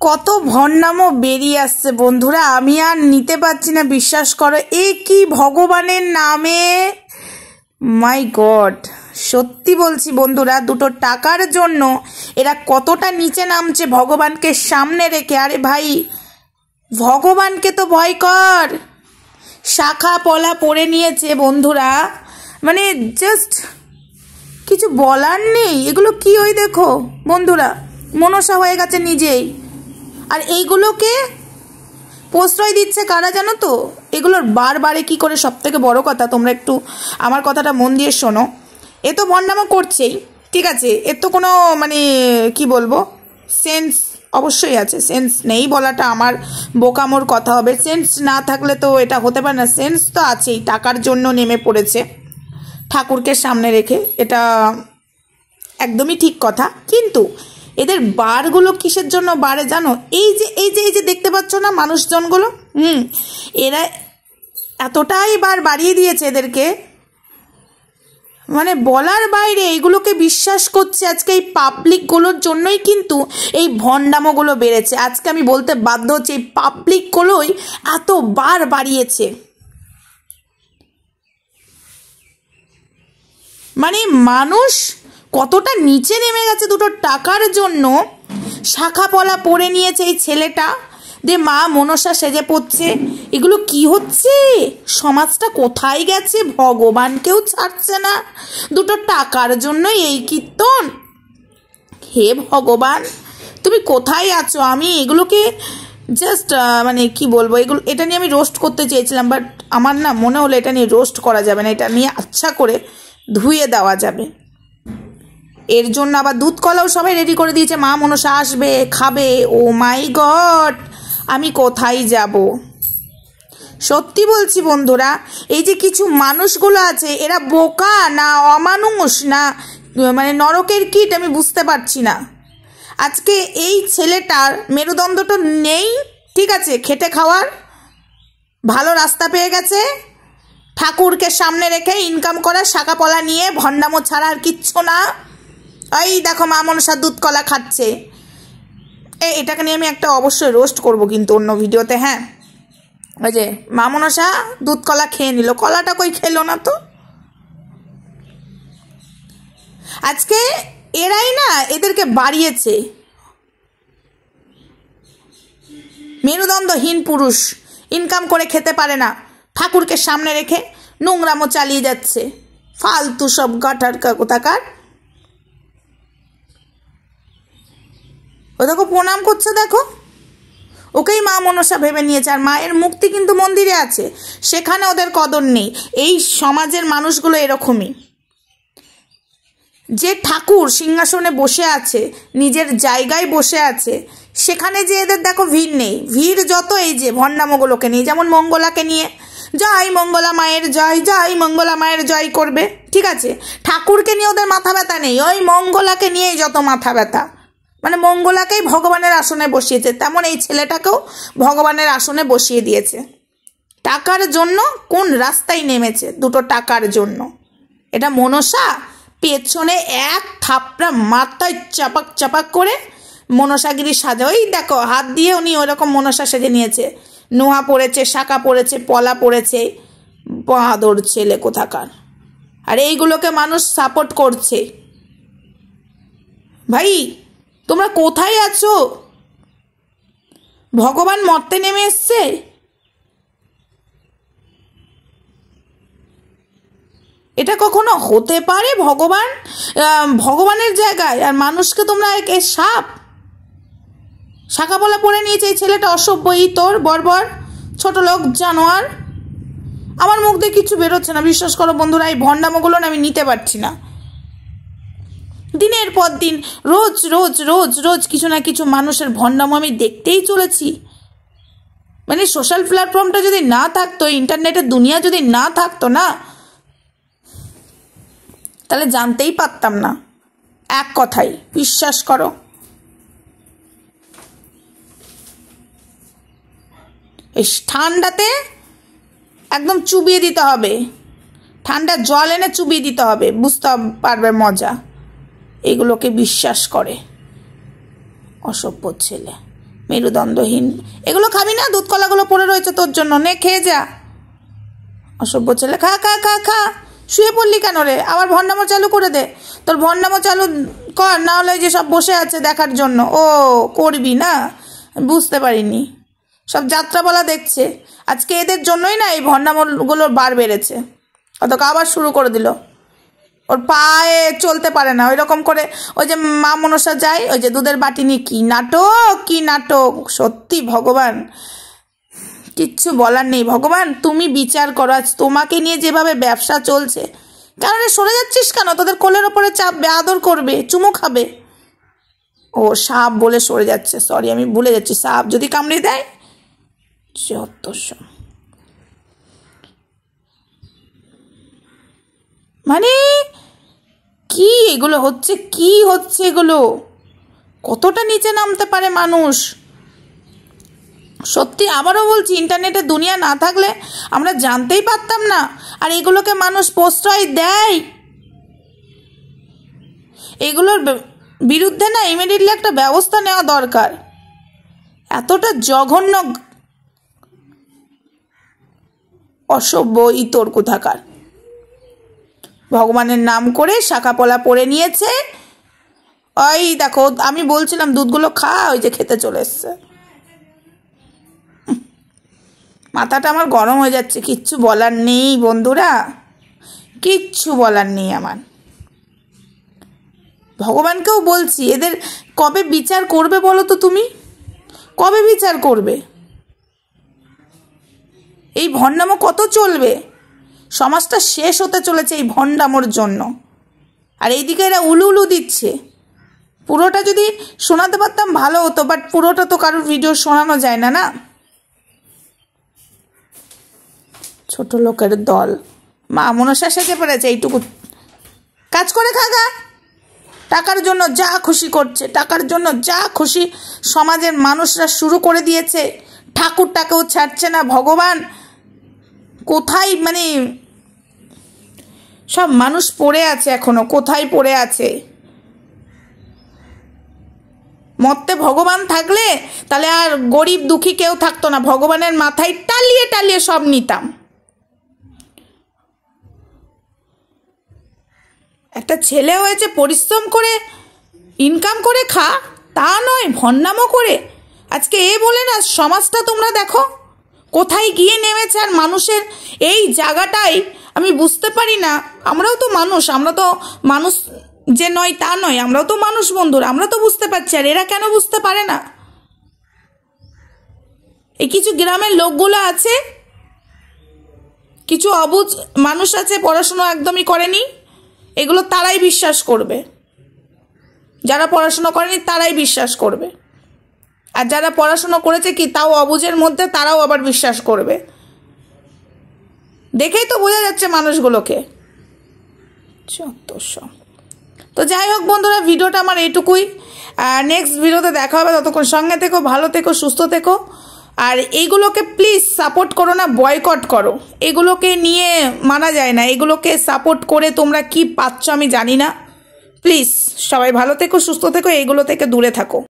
কত ভণ্ডামো বেরিয়ে আসছে বন্ধুরা, আমি আর নিতে পারছি না, বিশ্বাস করো। এ কি ভগবানের নামে, মাই গড, সত্যি বলছি বন্ধুরা, দুটো টাকার জন্য এরা কতটা নিচে নামছে ভগবানকে সামনে রেখে। আরে ভাই, ভগবানকে তো ভয় কর। শাখা পলা পরে নিয়েছে বন্ধুরা, মানে জাস্ট কিছু বলার নেই। এগুলো কি, ওই দেখো বন্ধুরা, মনসা হয়ে গেছে নিজেই। আর এইগুলোকে প্রশ্রয় দিচ্ছে কারা জানো তো? এগুলোর বারবারে কি করে, সব থেকে বড় কথা, তোমরা একটু আমার কথাটা মন দিয়ে শোনো। এ তো ভণ্ডামো করছেই, ঠিক আছে, এর তো কোনো মানে কি বলবো, সেন্স অবশ্যই আছে। সেন্স নেই বলাটা আমার বোকামোর কথা হবে। সেন্স না থাকলে তো এটা হতে পারে না, সেন্স তো আছেই। টাকার জন্য নেমে পড়েছে ঠাকুরকে সামনে রেখে, এটা একদমই ঠিক কথা। কিন্তু এদের বারগুলো কিসের জন্য বাড়ে জানো? এই যে এই যে এই যে দেখতে পাচ্ছ না মানুষজনগুলো, এরা এতটাই বার বাড়িয়ে দিয়েছে এদেরকে, মানে বলার বাইরে। এইগুলোকে বিশ্বাস করছে আজকে এই পাবলিকগুলোর জন্যই কিন্তু এই ভণ্ডামোগুলো বেড়েছে। আজকে আমি বলতে বাধ্য হচ্ছি, এই পাবলিকগুলোই এত বার বাড়িয়েছে। মানে মানুষ কতটা নিচে নেমে গেছে দুটো টাকার জন্য। শাখা পলা পরে নিয়েছে এই ছেলেটা, যে মা মনসা সেজে পড়ছে। এগুলো কি হচ্ছে? সমাজটা কোথায় গেছে? ভগবানকেও ছাড়ছে না, দুটো টাকার জন্য এই কীর্তন। হে ভগবান, তুমি কোথায় আছো? আমি এগুলোকে জাস্ট মানে কি বলবো, এটা নিয়ে আমি রোস্ট করতে চেয়েছিলাম, বাট আমার না মনে হলো এটা নিয়ে রোস্ট করা যাবে না, এটা নিয়ে আচ্ছা করে ধুয়ে দেওয়া যাবে। এর জন্য আবার দুধ কলাও সবাই রেডি করে দিয়েছে, মা মনসা আসবে, খাবে। ও মাই গড, আমি কোথায় যাব? সত্যি বলছি বন্ধুরা, এই যে কিছু মানুষগুলো আছে, এরা বোকা না অমানুষ না মানে নরকের কীট, আমি বুঝতে পারছি না। আজকে এই ছেলেটার মেরুদণ্ডটা নেই, ঠিক আছে, খেটে খাওয়ার ভালো রাস্তা পেয়ে গেছে, ঠাকুরকে সামনে রেখে ইনকাম করা, শাখা পলা নিয়ে ভণ্ডামো ছাড়া আর কিচ্ছু না। এই দেখো মা মনসা দুধ কলা খাচ্ছে। এটাকে নিয়ে আমি একটা অবশ্যই রোস্ট করব কিন্তু অন্য ভিডিওতে। হ্যাঁ, ওই যে মা মনসা দুধ কলা খেয়ে নিল, কলাটা কই খেলো না তো। আজকে এরাই না এদেরকে বাড়িয়েছে। মেরুদণ্ডহীন পুরুষ ইনকাম করে খেতে পারে না, ঠাকুরকে সামনে রেখে নোংরামো চালিয়ে যাচ্ছে। ফালতু সব গাটার কোথাকার। ও দেখো প্রণাম করছে, দেখো, ওকেই মা মনসা ভেবে নিয়েছে। আর মায়ের মুক্তি কিন্তু মন্দিরে আছে, সেখানে ওদের কদর নেই। এই সমাজের মানুষগুলো এরকমই, যে ঠাকুর সিংহাসনে বসে আছে, নিজের জায়গায় বসে আছে, সেখানে যে এদের দেখো ভিড় নেই। ভিড় যত এই যে ভণ্ডামোগুলোকে নিয়ে, যেমন মঙ্গলাকে নিয়ে, জয় মঙ্গলা মায়ের জয়, জয় মঙ্গলা মায়ের জয় করবে, ঠিক আছে। ঠাকুরকে নিয়ে ওদের মাথা ব্যথা নেই, ওই মঙ্গলাকে নিয়েই যত মাথা ব্যথা। মানে মঙ্গলাকেই ভগবানের আসনে বসিয়েছে, তেমন এই ছেলেটাকেও ভগবানের আসনে বসিয়ে দিয়েছে। টাকার জন্য কোন রাস্তায় নেমেছে, দুটো টাকার জন্য। এটা মনসা পেছনে এক থাপড়া মাথায় চাপাক চাপাক করে মনসাগিরি সাজা। ওই দেখো হাত দিয়ে উনি ওরকম মনসা সেজে নিয়েছে, নোহা পড়েছে, শাখা পড়েছে, পলা পড়েছে, বাঁদর ছেলে কোথাকার। আর এইগুলোকে মানুষ সাপোর্ট করছে। ভাই তোমরা কোথায় আছো? ভগবান মরতে নেমে এসছে। এটা কখনো হতে পারে? ভগবানের জায়গায় আর মানুষকে তোমরা সাপ। শাখা পলা পরে নিয়েছে এই ছেলেটা, অসভ্য, তোর বর্বর ছোট লোক জানোয়ার। আমার মুখ দিয়ে কিছু বেরোচ্ছে না, বিশ্বাস করো বন্ধুরা। এই ভণ্ডামোগুলো আমি নিতে পারছি না। দিনের পর দিন রোজ রোজ রোজ রোজ কিছু না কিছু মানুষের ভণ্ডামো আমি দেখতেই চলেছি। মানে সোশ্যাল প্ল্যাটফর্মটা যদি না থাকতো, ইন্টারনেটের দুনিয়া যদি না থাকতো না, তাহলে জানতেই পারতাম না। এক কথাই বিশ্বাস করো। এই ঠান্ডাতে একদম চুবিয়ে দিতে হবে, ঠান্ডা জল এনে চুবিয়ে দিতে হবে, বুঝতে পারবে মজা। এগুলোকে বিশ্বাস করে অসভ্য ছেলে। মেরুদণ্ডহীন। এগুলো খাবি না, দুধ কলাগুলো পড়ে রয়েছে তোর জন্য, নে খেয়ে যা। অসভ্য ছেলে, খা খা খা খা। শুয়ে পড়লি কেন রে? আবার ভণ্ডামো চালু করে দে, তোর ভণ্ডামো চালু কর, না হলে যে সব বসে আছে দেখার জন্য। ও করবি না, বুঝতে পারিনি, সব যাত্রাপালা দেখছে আজকে, এদের জন্যই না এই ভণ্ডামোগুলোর বার বেড়েছে। অতকে আবার শুরু করে দিল, ওর পায়ে চলতে পারে না, ওই রকম করে ওই যে মা মনসা যায়, ওই যে দুধের বাটি নিয়ে কি নাটক কি নাটক। সত্যি ভগবান, কিচ্ছু বলার নেই। ভগবান তুমি বিচার করো, আজ তোমাকে নিয়ে যেভাবে ব্যবসা চলছে। কেন রে সরে যাচ্ছিস কেন? তোদের কোলের ওপরে চাপবে, আদর করবে, চুমু খাবে। ও সাপ বলে সরে যাচ্ছে, সরি আমি ভুলে যাচ্ছি, সাপ যদি কামড়ে দেয়। যত সব মানে কি এগুলো হচ্ছে, কি হচ্ছে এগুলো? কতটা নিচে নামতে পারে মানুষ। সত্যি আবারও বলছি, ইন্টারনেটের দুনিয়া না থাকলে আমরা জানতেই পারতাম না। আর এগুলোকে মানুষ প্রশ্রয় দেয়। এগুলোর বিরুদ্ধে না ইমিডিয়েটলি একটা ব্যবস্থা নেওয়া দরকার। এতটা জঘন্য অসভ্য ইতর কোথাকার। ভগবানের নাম করে শাখাপলা পরে নিয়েছে। ওই দেখো আমি বলছিলাম দুধগুলো খা, ওই যে খেতে চলে এসছে। মাথাটা আমার গরম হয়ে যাচ্ছে, কিচ্ছু বলার নেই বন্ধুরা, কিচ্ছু বলার নেই আমার। ভগবানকেও বলছি, এদের কবে বিচার করবে বলো তো তুমি? কবে বিচার করবে? এই ভণ্ডামো কত চলবে? সমাজটা শেষ হতে চলেছে এই ভণ্ডামোর জন্য। আর এইদিকে এরা উলু উলু দিচ্ছে। পুরোটা যদি শোনাতে পারতাম ভালো হতো, বাট পুরোটা তো কারোর ভিডিও শোনানো যায় না। না, ছোট লোকের দল, মা মনসা সেজে পড়েছে, এইটুকু কাজ করে খাগা। টাকার জন্য যা খুশি করছে, টাকার জন্য যা খুশি সমাজের মানুষরা শুরু করে দিয়েছে। ঠাকুরটাকেও ছাড়ছে না। ভগবান কোথায়, মানে সব মানুষ পড়ে আছে এখনো, কোথায় পড়ে আছে। মরতে ভগবান থাকলে তাহলে আর গরিব দুঃখী কেউ থাকতো না, ভগবানের মাথায় টালিয়ে টালিয়ে সব নিতাম। একটা ছেলে হয়েছে, পরিশ্রম করে ইনকাম করে খা, তা নয় ভণ্ডামো করে। আজকে এ বলে না, সমাজটা তোমরা দেখো কোথায় গিয়ে নেমেছে। আর মানুষের এই জায়গাটাই আমি বুঝতে পারি না। আমরাও তো মানুষ, আমরা তো মানুষ যে নয় তা নয়, আমরাও তো মানুষ বন্ধুরা, আমরা তো বুঝতে পারছি। আর এরা কেন বুঝতে পারে না? এই কিছু গ্রামের লোকগুলো আছে, কিছু অবুঝ মানুষ আছে, পড়াশুনো একদমই করেনি, এগুলো তারাই বিশ্বাস করবে। যারা পড়াশুনো করেনি তারাই বিশ্বাস করবে। আর যারা পড়াশুনো করেছে কি তাও অবুঝের মধ্যে, তারাও আবার বিশ্বাস করবে। দেখেই তো বোঝা যাচ্ছে মানুষগুলোকে। তো যাই হোক বন্ধুরা, ভিডিওটা আমার এইটুকুই। নেক্সট ভিডিওতে দেখা হবে, ততক্ষণ সঙ্গে থেকো, ভালো থেকো, সুস্থ থেকো। আর এইগুলোকে প্লিজ সাপোর্ট করো না, বয়কট করো। এগুলোকে নিয়ে মানা যায় না। এগুলোকে সাপোর্ট করে তোমরা কি পাচ্ছ আমি জানি না। প্লিজ সবাই ভালো থেকো, সুস্থ থেকো, এইগুলো থেকে দূরে থাকো।